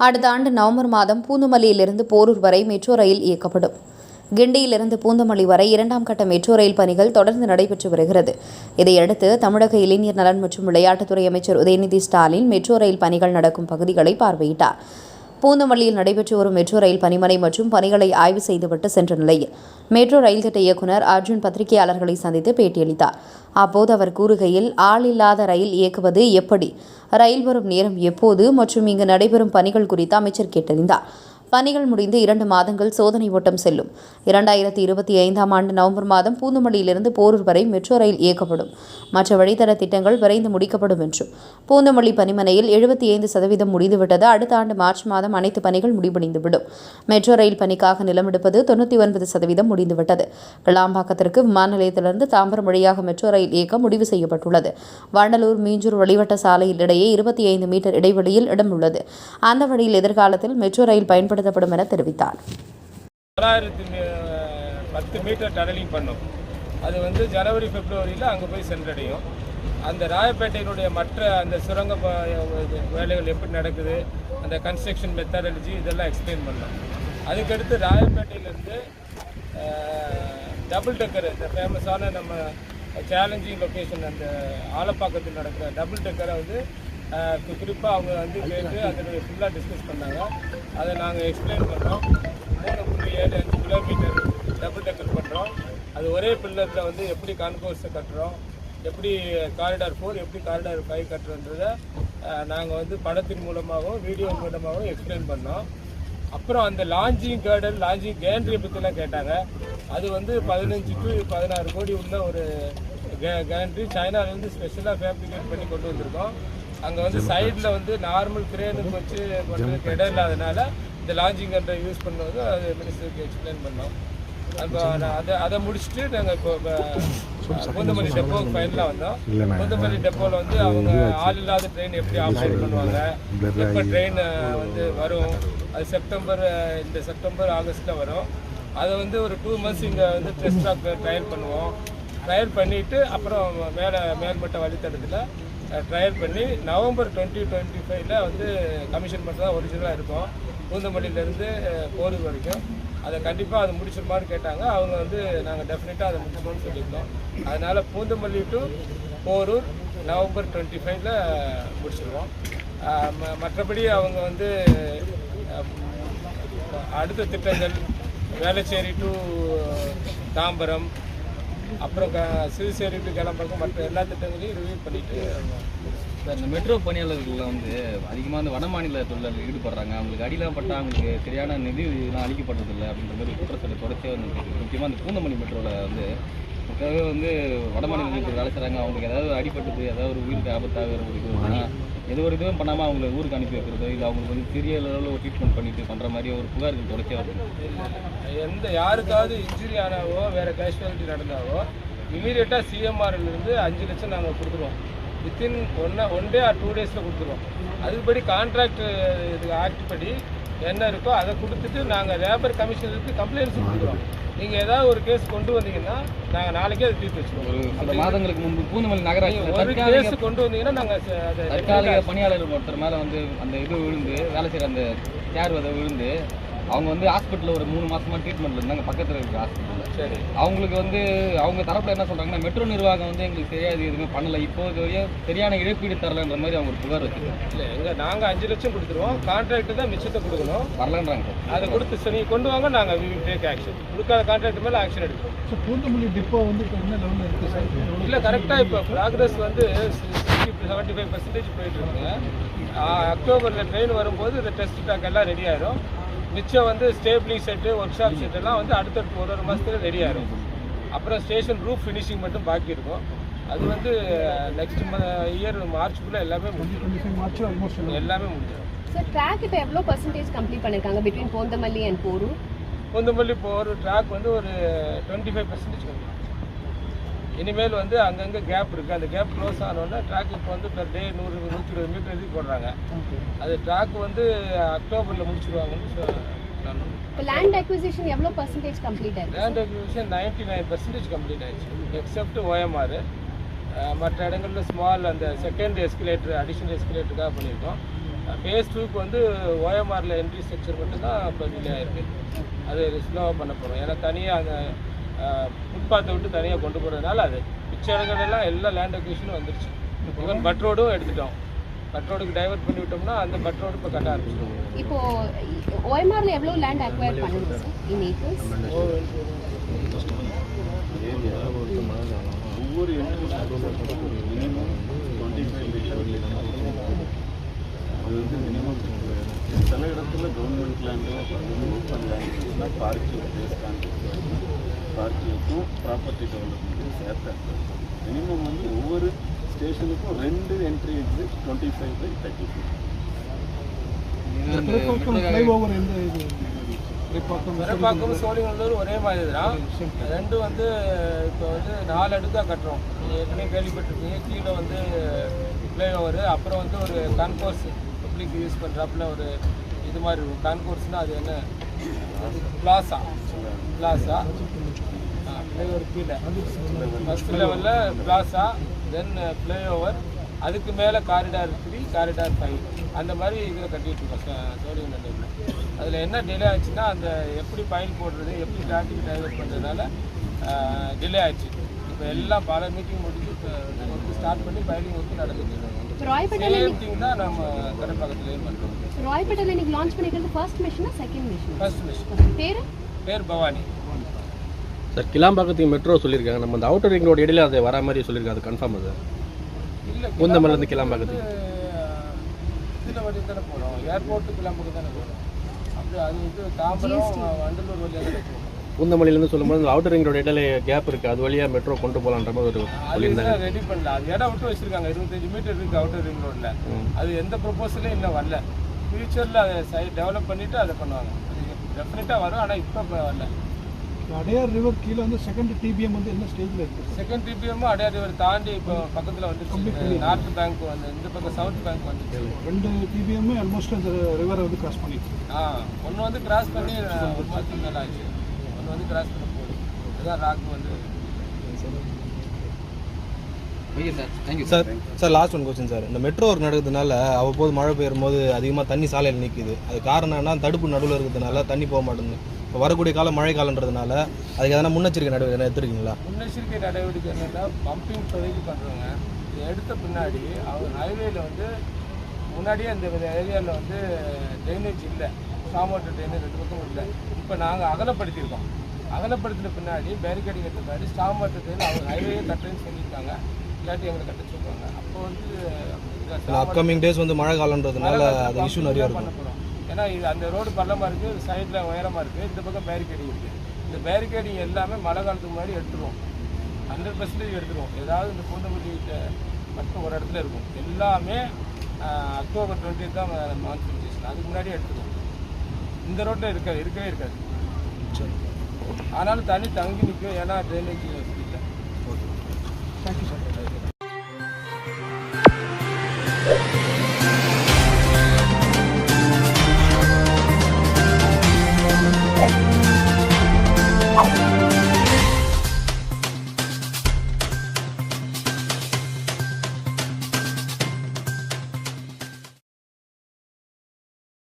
அடுத்த ஆண்டு நவம்பர் மாதம் பூந்தமல்லியிலிருந்து போரூர் வரை மெட்ரோ ரயில் இயக்கப்படும். கிண்டியிலிருந்து பூந்தமல்லி வரை 2ஆம் கட்ட மெட்ரோ ரயில் பணிகள் தொடர்ந்து நடைபெற்று வருகிறது. இதையடுத்து தமிழக இளைஞர் நலன் மற்றும் விளையாட்டுத்துறை அமைச்சர் உதயநிதி ஸ்டாலின் மெட்ரோ ரயில் பணிகள் நடக்கும் பகுதிகளை பார்வையிட்டார். பூந்தமல்லியில் நடைபெற்று வரும் மெட்ரோ ரயில் பணிமனை மற்றும் பணிகளை ஆய்வு செய்துவிட்டு சென்ற நிலையில் மெட்ரோ ரயில் திட்ட இயக்குநர் அர்ஜுன் பத்திரிகையாளர்களை சந்தித்து பேட்டியளித்தார். அப்போது அவர் கூறுகையில், ஆள் இல்லாத ரயில் இயக்குவது எப்படி, ரயில் வரும் நேரம் எப்போது மற்றும் இங்கு நடைபெறும் பணிகள் குறித்து அமைச்சர் கேட்டறிந்தார். பணிகள் முடிந்து 2 மாதங்கள் சோதனை ஓட்டம் செல்லும். 2025ஆம் ஆண்டு நவம்பர் மாதம் பூந்தமல்லியிலிருந்து போரூர் வரை மெட்ரோ ரயில் இயக்கப்படும். மற்ற வழித்தட திட்டங்கள் விரைந்து முடிக்கப்படும் என்றும், பூந்தமல்லி பணிமனையில் 75% முடிந்துவிட்டது. அடுத்த ஆண்டு மார்ச் மாதம் அனைத்து பணிகள் முடிவடைந்துவிடும். மெட்ரோ ரயில் பணிக்காக நிலமெடுப்பது 99% முடிந்துவிட்டது. கிளாம்பாக்கத்திற்கு விமான நிலையத்திலிருந்து தாம்பரம் வழியாக மெட்ரோ ரயில் இயக்க முடிவு செய்யப்பட்டுள்ளது. வண்டலூர் மீஞ்சூர் வழிவட்ட சாலையில் இடையே 25 மீட்டர் இடைவெளியில் இடம் உள்ளது. அந்த வழியில் எதிர்காலத்தில் மெட்ரோ ரயில் பயன்படுத்தப்படும் என தெரிவித்தார். 10 மீட்டர் டனலிங் பண்ணும். அது ஜனவரி பிப்ரவரியில் அங்கே போய் சென்றடையும். அந்த ராயப்பேட்டையினுடைய மற்ற அந்த சுரங்க வேலைகள் எப்படி நடக்குது, அந்த கன்ஸ்ட்ரக்ஷன் மெத்தடாலஜி இதெல்லாம் எக்ஸ்பிளைன் பண்ணோம். அதுக்கடுத்து ராயப்பேட்டையிலேருந்து டபுள் டெக்கர், இந்த ஃபேமஸான நம்ம சேலஞ்சிங் லொக்கேஷன் அந்த ஆலப்பாக்கத்தில் நடக்கிற டபுள் டெக்கரை குறிப்பாக அவங்க கேட்டு அதனுடைய ஃபுல்லாக டிஸ்கஸ் பண்ணாங்க. அதை நாங்கள் எக்ஸ்பிளைன் பண்ணோம். 3.75 கிலோமீட்டர் டபுள் டெக்கர் பண்ணுறோம். அது ஒரே பில்லரில் எப்படி கான்கோர்ஸை கட்டுறோம், எப்படி காரிடார் 4 எப்படி காரிடார் 5 கட்டுறோன்றதை நாங்கள் படத்தின் மூலமாகவும் வீடியோ மூலமாகவும் எக்ஸ்பிளைன் பண்ணோம். அப்புறம் அந்த லாஞ்சிங் கேர்டன், லாஞ்சிங் கேண்ட்ரியை பற்றிலாம் கேட்டாங்க. அது 15 to 16 கோடி உள்ள ஒரு கேண்ட்ரி சைனாலேருந்து ஸ்பெஷலாக ஃபேப்ரிகேட் பண்ணி கொண்டு வந்திருக்கோம். அங்கே சைடில் நார்மல் கிரேனுக்கு வச்சு பண்ணுறதுக்கு இடம் இல்லாதனால இந்த லாஞ்சிங் கண்ட்ரை யூஸ் பண்ணுவது அது மினிஸ்டருக்கு எக்ஸ்பிளைன் பண்ணோம். அப்போ அதை முடிச்சுட்டு நாங்கள் இப்போ பூந்தமல்லி டெப்போவுக்கு ஃபைனலாக வந்தோம். பூந்தமல்லி டெப்போவில் அவங்க ஆள் இல்லாத ட்ரெயின் எப்படி ஆப்ரேட் பண்ணுவாங்க, எப்போ ட்ரெயின் வரும், அது இந்த செப்டம்பர் ஆகஸ்ட்டில் வரும். அதை ஒரு 2 months இங்கே டெஸ்ட் ட்ராக் ட்ரையல் பண்ணுவோம். ட்ரையல் பண்ணிவிட்டு அப்புறம் மேல்மட்ட வழித்தடத்தில் ட்ரையல் பண்ணி நவம்பர் 2025 கமிஷன் பண்ணுறதா ஒரிஜினலாக இருக்கும். பூந்தமல்லியிலேருந்து போரூர் வரைக்கும் அதை கண்டிப்பாக அதை முடிச்சிருமான்னு கேட்டாங்க. அவங்க நாங்கள் டெஃபினட்டாக அதை முடிச்சிருமோன்னு சொல்லியிருந்தோம். அதனால் பூந்தமல்லி டு போரூர் நவம்பர் 25 முடிச்சிருவோம். மற்றபடி அவங்க அடுத்த திட்டங்கள் வேளச்சேரி டு தாம்பரம், அப்புறம் சிறுசேரி டு கிளம்புறக்கும் மற்ற எல்லா திட்டங்களையும் ரிவ்யூ பண்ணிட்டு இந்த மெட்ரோ பணியாளர்கள் அதிகமாக வட மாநில தொழிலாளர்கள் ஈடுபடுறாங்க. அவங்களுக்கு அடிலாம் பட்டால் அவங்களுக்கு சரியான நிதிலாம் அளிக்கப்படுறதில்லை அப்படின்ற மாதிரி குற்றச்சாட்டு தொடர்ச்சியாக முக்கியமாக அந்த பூந்தமல்லி மெட்ரோவில் வட மாநிலங்களுக்கு வேலை செய்கிறாங்க. அவங்களுக்கு ஏதாவது அடிபட்டது, ஏதாவது ஒரு உயிருக்கு ஆபத்தாக எது ஒரு இதுவும் பண்ணாமல் அவங்களை ஊருக்கு அனுப்பி வைக்கிறதோ இல்லை அவங்களுக்கு பெரிய லெவலில் ஒரு ட்ரீட்மெண்ட் பண்ணிட்டு பண்ணுற மாதிரி ஒரு புகார்கள் தொடர்ச்சியாக வருது. யாருக்காவது இன்ஜுரி ஆனாவோ வேறு கேஷுவாலிட்டி நடந்தாவோ இமீடியட்டாக சிஎம்ஆர்லேருந்து 5 லட்சம் நாங்கள் கொடுத்துருவோம். வித்தின் 1 day or 2 days கொடுத்துருவோம். அதுபடி கான்ட்ராக்ட் இதுக்கு ஆக்ட் படி என்ன இருக்கோ அதை கொடுத்துட்டு நாங்கள் லேபர் கமிஷனருக்கு கம்ப்ளைண்ட்ஸ் கொடுக்குறோம். நீங்கள் ஏதாவது ஒரு கேஸ் கொண்டு வந்தீங்கன்னா நாங்கள் நாளைக்கே அதை தீர்த்து வச்சுருவோம். சில மாதங்களுக்கு முன்பு பூந்தமல்லி நகராட்சி ஒரு கேஸ் கொண்டு வந்தீங்கன்னா நாங்கள் தற்காலிக பணியாளர் ஒருத்தர் மேலே அந்த இது விழுந்து வேலை செய்கிற அந்த சேர் விழுந்து அவங்க ஹாஸ்பிட்டலில் ஒரு 3 மாதமாக ட்ரீட்மெண்ட்டில் இருந்தாங்க. பக்கத்தில் இருக்கிற ஹாஸ்பிட்டலில். சரி, அவங்களுக்கு அவங்க தரப்பில் என்ன சொல்கிறாங்கன்னா, மெட்ரோ நிர்வாகம் எங்களுக்கு தெரியாது, எதுவுமே பண்ணலை, இப்போது சரியான இழப்பீடு தரலன்ற மாதிரி அவங்க ஒரு புகார் வச்சுருக்காங்க. இல்லை, நாங்கள் 5 லட்சம் கொடுத்துருவோம். கான்ட்ராக்ட் தான் மிச்சத்தை கொடுக்கணும். வரலன்றாங்க சார். அதை கொடுத்து சரி கொண்டு வாங்க, நாங்கள் வி வில் டேக் ஆக்ஷன். கொடுக்காத கான்ட்ராக்ட் மேலே ஆக்ஷன் எடுக்கிறோம். ஸோ பூந்தமல்லி டிப்போ இப்போ என்ன லெவலில் இருக்குது சார்? இல்லை, கரெக்டாக இப்போ ப்ராக்ரஸ் 75% போயிட்டு இருக்குங்க. அக்டோபரில் ட்ரெயின் வரும்போது இந்த டெஸ்ட் ட்ராக் எல்லாம் ரெடி ஆயிரும். மிச்சம் ஸ்டேபிளிங் செட்டு, ஒர்க் ஷாப் செட் எல்லாம் அடுத்தடுத்து ஒரு மாதத்தில் ரெடி ஆயிரும். அப்புறம் ஸ்டேஷன் ரூஃப் ஃபினிஷிங் மட்டும் பாக்கி இருக்கும். அது நெக்ஸ்ட் இயர் மார்ச்சுக்குள்ளே எல்லாமே முடிஞ்சிடும். எல்லாமே முடிஞ்சிடும். சார், ட்ராக் இப்போ எவ்வளோ பர்சன்டேஜ் கம்ப்ளீட் பண்ணியிருக்காங்க between Poonamallee and Porur? Poonamallee Porur track ஒரு 25% கம்ப்ளீட். இனிமேல் அங்கங்கே கேப் இருக்குது. அந்த கேப் க்ளோஸ் ஆனோன்னா ட்ராக் இப்போ பெர் டே 100-120 மீட்டர் எழுதி போடுறாங்க. அது ட்ராக் அக்டோபரில் முடிச்சிடுவாங்கன்னு இப்போ லேண்ட் அக்விசிஷன் எவ்வளோ பர்சன்டேஜ் கம்ப்ளீட் ஆயிருக்கு? லேண்ட் அக்விசிஷன் 99% கம்ப்ளீட் ஆயிடுச்சு, எக்ஸப்ட் OMR. மற்ற இடங்களில் ஸ்மால் அந்த செகண்ட் எஸ்கலேட்டர், அடிஷனல் எஸ்கலேட்டருக்காக பண்ணியிருக்கோம். ஃபேஸ் 2க்கு வந்து ஓஎம்ஆரில் என்ட்ரி ஸ்ட்ரக்சர் மட்டும்தான் இப்போ டிலே ஆகிருக்கு. அது ஸ்லோவாக பண்ண போகிறோம். ஏன்னா தனியாக அந்த ஃபுட்பாத்தை விட்டு தனியாக கொண்டு போகிறதுனால அது மிச்ச இடங்கள்லாம் எல்லா லேண்ட் அக்விஷனும் வந்துருச்சு. ஈவன் பட் ரோடும் எடுத்துட்டோம். பட் ரோடுக்கு டைவர்ட் பண்ணி விட்டோம்னா அந்த பட் ரோடு இப்போ கட்ட ஆரம்பிச்சிடும். இப்போ OMRல எவ்வளோ லேண்ட் அக்வயர் பண்ணுங்க சார் இன் ஏக்கர்ஸ்? ஒவ்வொரு மினிமம் 25 acres அது வந்து மினிமம். சில இடத்துல government land open land parking place contract பார்க்கிங்க்கும் ப்ராப்பர்ட்டி டெவலப்மெண்ட்டும் சேர்த்தா மினிமம் வந்து ஒவ்வொரு ஸ்டேஷனுக்கும் 2 என்ட்ரி எக்ஸிட் 25/30 feet. ஃப்ளைஓவர் எந்த இது பெரப்பாக்கம் சோழிங்கநல்லூர் ஒரே மாதிரி தான். ரெண்டும் வந்து இப்போ வந்து 4 அடுக்காக கட்டுறோம். நீங்கள் ஏற்கனவே கேள்விப்பட்டிருக்கீங்க. கீழே வந்து ஃப்ளைஓவர், அப்புறம் வந்து ஒரு கான்கோர்ஸ் பப்ளிக் யூஸ் பண்ணுறாப்புல ஒரு இது மாதிரி இருக்கும். கான்கோர்ஸ்னால் அது என்ன பிளாசா ஃப்ளைஓவர் கீழே ஃபஸ்ட் லெவலில் பிளாசா, தென் ஃப்ளைஓவர், அதுக்கு மேலே காரிடார் 3, காரிடார் 5 அந்த மாதிரி இதில் கட்டிகிட்டு இருக்கோம் சோழிங்கநல்லூரில். அதில் என்ன டிலே ஆச்சுன்னா அந்த எப்படி பைல் போடுறது, எப்படி டிராஃபிக் டைவர்ட் பண்ணுறதுனால டிலே ஆச்சு. இப்போ எல்லாம் பல மீட்டிங் முடிஞ்சு ஒர்க்கு ஸ்டார்ட் பண்ணி பைலிங் ஒர்க்கு நடந்துட்டு இருக்காங்க. சேம் திங் தான் நம்ம கடற்பாக்கத்துலேயும் பண்ணுறோம். ராயப்பேட்டையில் இன்னைக்கு லான்ச் பண்ணிக்கிறது ஃபர்ஸ்ட் மிஷனா செகண்ட் மிஷன்? First mission. பேர் பவானி சார். கிளாம்பாக்கத்துக்கு மெட்ரோ சொல்லியிருக்காங்க. நம்ம அந்த அவுட்டர் ரிங் ரோடு இடையில அது வர மாதிரி சொல்லியிருக்காங்க. அது கன்ஃபார்ம் அது இல்லை. பூந்தமல்லிருந்து கிளாம்பாக்கத்துக்கு இதில் வழி தானே போகிறோம். ஏர்போர்ட்டு கிளாம்புக்கு தானே போகிறோம். அப்படி அது வந்து தாம்பரம் வண்டலூர் வழியாக தானே போகிறோம். பூந்தமல்லியிலேருந்து சொல்லும்போது அவுட்டர் ரிங் ரோடு இடையில கேப் இருக்குது. அது வழியாக மெட்ரோ கொண்டு போகலான்ற மாதிரி ஒரு சொல்லியிருந்தாங்க. ரெடி பண்ணல. அது இடம் விட்டு வச்சுருக்காங்க. 25 மீட்டர் இருக்குது அவுட்டர் ரிங் ரோட்டில். அது எந்த ப்ரொப்போசலும் இன்னும் வரல. ஃபியூச்சரில் அதை டெவலப் பண்ணிவிட்டு அதை பண்ணுவாங்க. அது டெஃபினட்டாக வரும். ஆனால் இப்போ வரல. அடையார் ரிவர் கீழே வந்து செகண்ட் டிபிஎம் வந்து என்ன ஸ்டேஜில் இருக்குது? செகண்ட் டிபிஎம்மும் அடையார் ரிவர் தாண்டி இப்போ பக்கத்தில் வந்து நார்த் பேங்க் வந்து இந்த பக்கம் சவுத் பேங்க் வந்துச்சு. 2 டிபிஎம் ஆல்மோஸ்ட் அந்த ரிவரை வந்து கிராஸ் பண்ணிட்டு ஒன்று வந்து கிராஸ் பண்ணி ஒரு மாதத்துக்கு மேலே ஆச்சு. ஒன்று வந்து கிராஸ் பண்ண போகுது. இதுதான் ராக் வந்து. Okay sir, thank you sir. Sir last one question sir. இந்த மெட்ரோ ஒர்க் நடக்கிறதுனால அவ்வப்போது மழை பெய்யும் போது அதிகமாக தண்ணி சாலையில் நிற்குது. அது காரணம் என்ன? தடுப்பு நடுவில் இருக்கிறதுனால தண்ணி போக மாட்டேங்குது. இப்போ வரக்கூடிய காலம் மழை காலன்றதுனால அதுக்கு எதனா முன்னெச்சரிக்கை நடவடிக்கை எடுத்துருக்கீங்களா? முன்னெச்சரிக்கை நடவடிக்கை என்னென்னா பம்பிங் தொகைக்கு பண்ணுறவங்க இதை எடுத்த பின்னாடி அவங்க ஹைவேயில் வந்து முன்னாடியே அந்த ஏரியாவில் வந்து ட்ரைனேஜ் இல்லை. ஸ்டாம் ட்ரைனேஜ் 2 பக்கம் இல்லை. இப்போ நாங்கள் அகலப்படுத்தியிருக்கோம். அகலப்படுத்தின பின்னாடி பேரிகேடிங் எடுத்த பின்னாடி ஸ்டாம் வாட்டர் ட்ரெயின் அவங்க ஹைவே கட்டுறேன்னு சொல்லியிருக்காங்க. இல்லாட்டி எங்களை கட்ட சொல்லுவாங்க. அப்போ வந்து அப்கமிங் டேஸ் வந்து மழை காலன்றதுனால அது இஷ்யூ நிறையா பண்ண போகிறோம். ஏன்னா இது அந்த ரோடு பள்ளமாக இருக்குது, சைடில் உயரமாக இருக்குது, இந்த பக்கம் பேரிகேடிங் இருக்குது. இந்த பேரிகேடிங் எல்லாமே மழை காலத்துக்கு முன்னாடி எடுத்துருவோம். 100% எடுத்துருவோம். ஏதாவது இந்த பூந்தமல்லிகிட்ட மட்டும் ஒரு இடத்துல இருக்கும். எல்லாமே அக்டோபர் 20 தான் மான்சூன் சீசன். அதுக்கு முன்னாடி எடுத்துருவோம். இந்த ரோட்டில் இருக்கவே இருக்காது. ஆனாலும் தண்ணி தங்கி நிற்கும். ஏன்னா ட்ரைனேஜ்